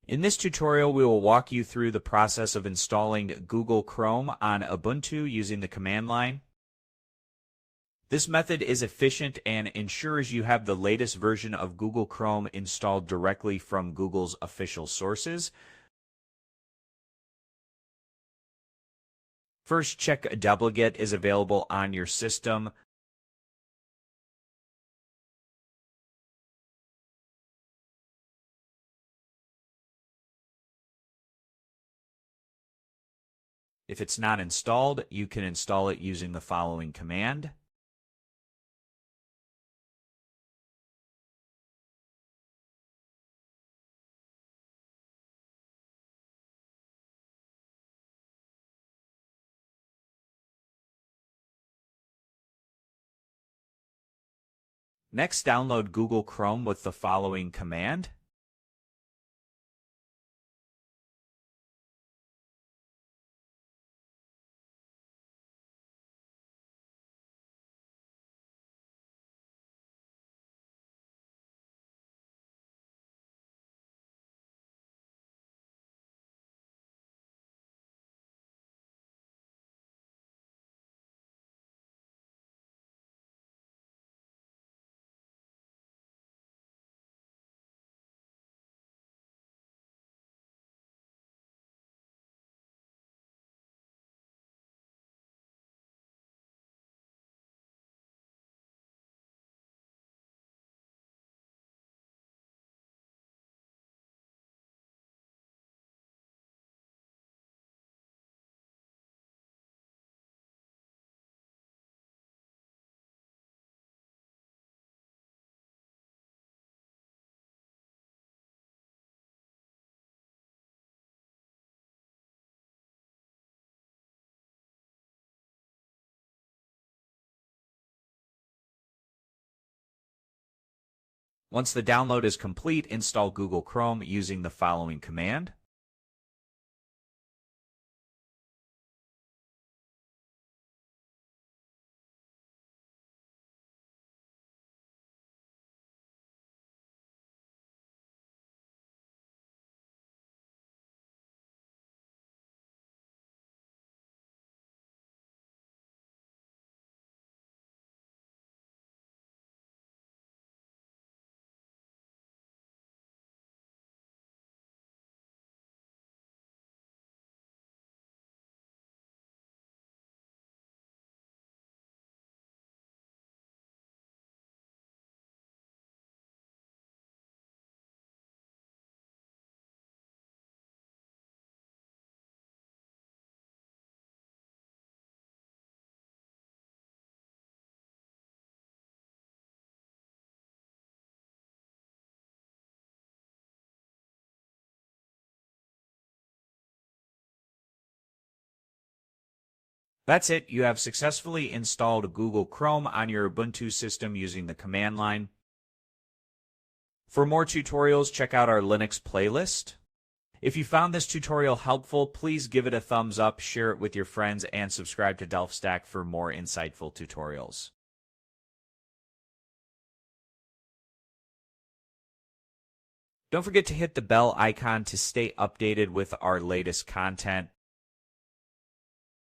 In this tutorial, we will walk you through the process of installing Google Chrome on Ubuntu using the command line. This method is efficient and ensures you have the latest version of Google Chrome installed directly from Google's official sources. First, check Wget is available on your system. If it's not installed, you can install it using the following command. Next, download Google Chrome with the following command. Once the download is complete, install Google Chrome using the following command. That's it. You have successfully installed Google Chrome on your Ubuntu system using the command line. For more tutorials, check out our Linux playlist. If you found this tutorial helpful, please give it a thumbs up, share it with your friends, and subscribe to Delft Stack for more insightful tutorials. Don't forget to hit the bell icon to stay updated with our latest content.